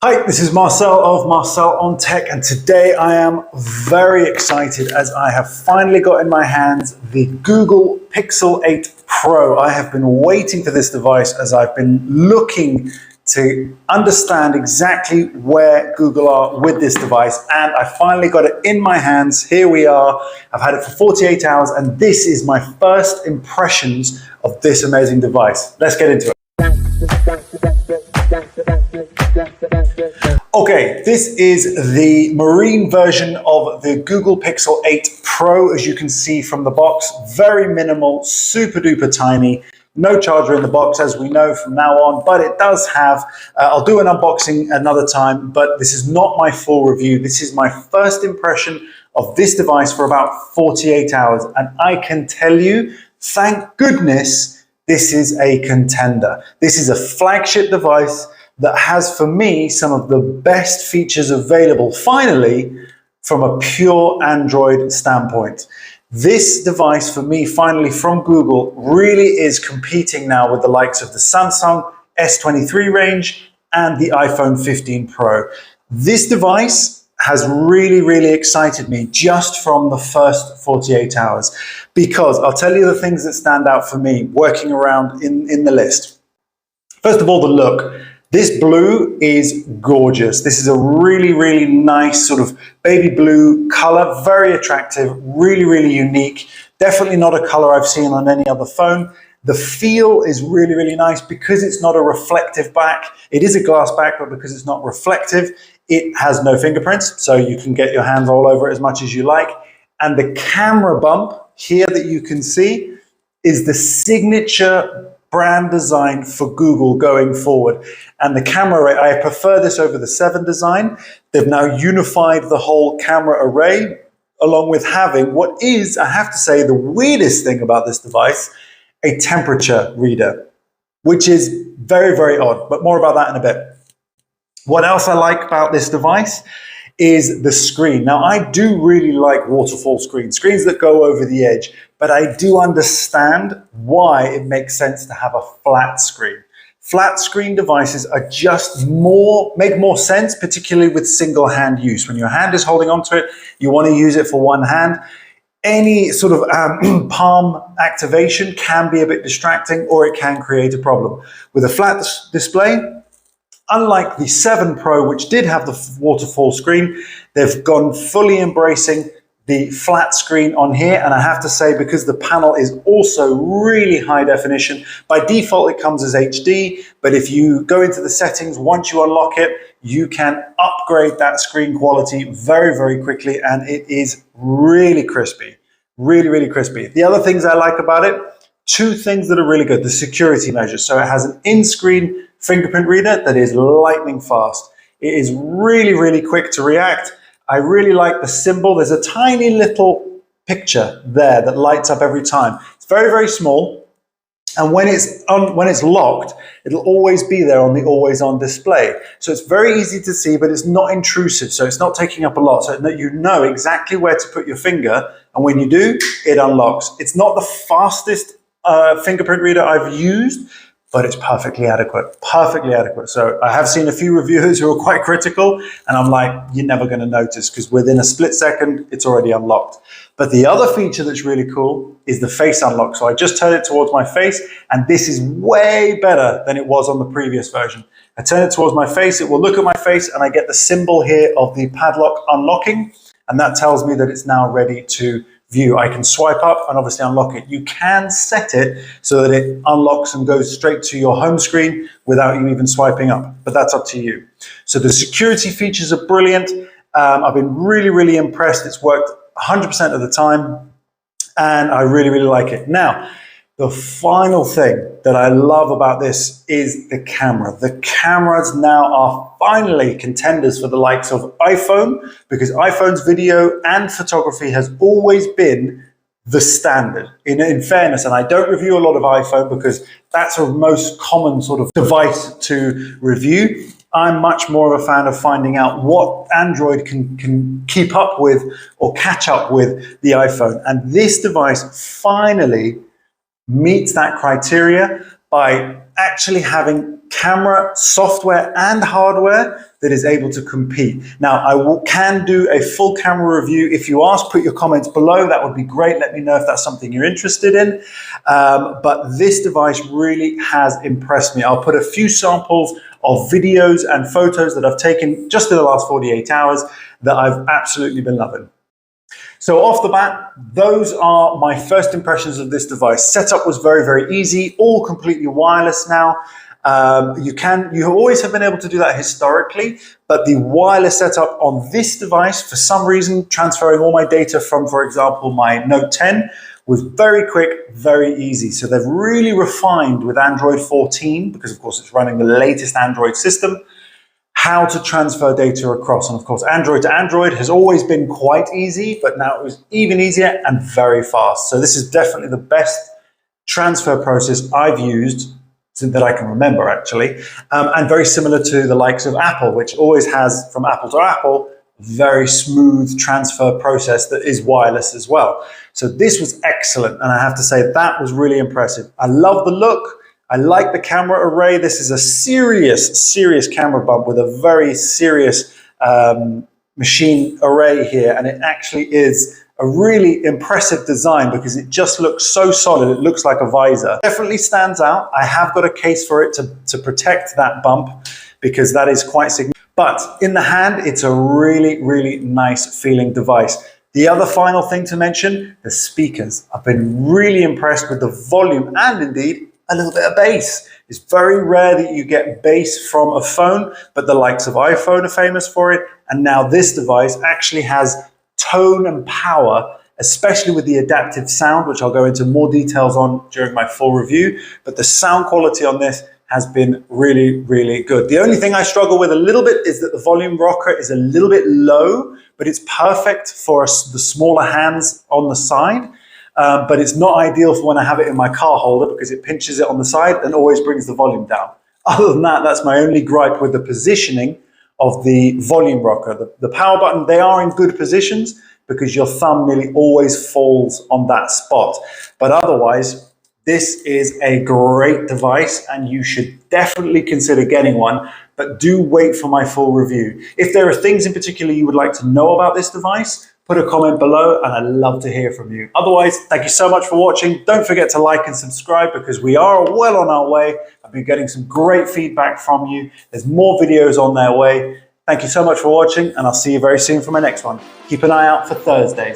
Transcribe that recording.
Hi, this is Marcel of Marcel on Tech, and today I am very excited as I have finally got in my hands the Google Pixel 8 Pro. I have been waiting for this device as I've been looking to understand exactly where Google are with this device, and I finally got it in my hands. Here we are. I've had it for 48 hours, and this is my first impressions of this amazing device. Let's get into it. Okay, this is the marine version of the Google Pixel 8 Pro. As you can see from the box, very minimal, super duper tiny, no charger in the box as we know from now on, but it does have, I'll do an unboxing another time, but this is not my full review. This is my first impression of this device for about 48 hours. And I can tell you, thank goodness, this is a contender. This is a flagship device that has, for me, some of the best features available, finally, from a pure Android standpoint. This device, for me, finally, from Google, really is competing now with the likes of the Samsung S23 range and the iPhone 15 Pro. This device has really excited me just from the first 48 hours, because I'll tell you the things that stand out for me working around in the list. First of all, the look. This blue is gorgeous. This is a really nice sort of baby blue color, very attractive, really unique. Definitely not a color I've seen on any other phone. The feel is really nice because it's not a reflective back. It is a glass back, but because it's not reflective, it has no fingerprints, so you can get your hands all over it as much as you like. And the camera bump here that you can see is the signature brand design for Google going forward. And the camera array, I prefer this over the 7 design. They've now unified the whole camera array, along with having what is, I have to say, the weirdest thing about this device, a temperature reader, which is very odd, but more about that in a bit. What else I like about this device is the screen. Now, I do really like waterfall screens that go over the edge, but I do understand why it makes sense to have a flat screen. Flat screen devices are just make more sense, particularly with single hand use. When your hand is holding onto it, you want to use it for one hand. Any sort of palm activation can be a bit distracting, or it can create a problem. With a flat display, unlike the 7 Pro, which did have the waterfall screen, they've gone fully embracing the flat screen on here. And I have to say, because the panel is also really high definition, by default it comes as HD, but if you go into the settings, once you unlock it, you can upgrade that screen quality very quickly, and it is really crispy, really crispy. The other things I like about it, 2 things that are really good: the security measures. So it has an in-screen fingerprint reader that is lightning fast. It is really quick to react. I really like the symbol. There's a tiny little picture there that lights up every time. It's very small, and when it's locked, it'll always be there on the always on display. So it's very easy to see, but it's not intrusive, so it's not taking up a lot, so that you know exactly where to put your finger, and when you do, it unlocks. It's not the fastest fingerprint reader I've used, but it's perfectly adequate. So I have seen a few reviewers who are quite critical, and I'm like, you're never going to notice, because within a split second, it's already unlocked. But the other feature that's really cool is the face unlock. So I just turn it towards my face, and this is way better than it was on the previous version. I turn it towards my face, it will look at my face, and I get the symbol here of the padlock unlocking, and that tells me that it's now ready to view. I can swipe up and obviously unlock it. You can set it so that it unlocks and goes straight to your home screen without you even swiping up, but that's up to you. So the security features are brilliant. I've been really impressed. It's worked 100% of the time, and I really like it. Now, the final thing that I love about this is the camera. The cameras now are finally contenders for the likes of iPhone, because iPhone's video and photography has always been the standard. In fairness, and I don't review a lot of iPhone because that's a most common sort of device to review. I'm much more of a fan of finding out what Android can keep up with or catch up with the iPhone. And this device finally meets that criteria by actually having camera software and hardware that is able to compete. Now, can do a full camera review. If you ask, put your comments below. That would be great. Let me know if that's something you're interested in. But this device really has impressed me. I'll put a few samples of videos and photos that I've taken just in the last 48 hours that I've absolutely been loving. So off the bat, those are my first impressions of this device. Setup was very, very easy, all completely wireless now. You always have been able to do that historically, but the wireless setup on this device, for some reason, transferring all my data from, for example, my Note 10 was very quick, very easy. So they've really refined with Android 14, because of course it's running the latest Android system, how to transfer data across. And of course, Android to Android has always been quite easy, but now it was even easier and very fast. So this is definitely the best transfer process I've used that I can remember, actually. And very similar to the likes of Apple, which always has, from Apple to Apple, very smooth transfer process that is wireless as well. So this was excellent. And I have to say that was really impressive. I love the look. I like the camera array. This is a serious camera bump with a very serious machine array here. And it actually is a really impressive design because it just looks so solid. It looks like a visor. Definitely stands out. I have got a case for it to protect that bump because that is quite significant. But in the hand, it's a really, really nice feeling device. The other final thing to mention, the speakers. I've been really impressed with the volume and indeed a little bit of bass. It's very rare that you get bass from a phone, but the likes of iPhone are famous for it. And now this device actually has tone and power, especially with the adaptive sound, which I'll go into more details on during my full review. But the sound quality on this has been really, really good. The only thing I struggle with a little bit is that the volume rocker is a little bit low, but it's perfect for the smaller hands on the side. But it's not ideal for when I have it in my car holder because it pinches it on the side and always brings the volume down. Other than that, that's my only gripe with the positioning of the volume rocker. The power button, they are in good positions because your thumb nearly always falls on that spot. But otherwise, this is a great device and you should definitely consider getting one, but do wait for my full review. If there are things in particular you would like to know about this device, put a comment below and I'd love to hear from you. Otherwise, thank you so much for watching. Don't forget to like and subscribe because we are well on our way. I've been getting some great feedback from you. There's more videos on their way. Thank you so much for watching and I'll see you very soon for my next one. Keep an eye out for Thursdays.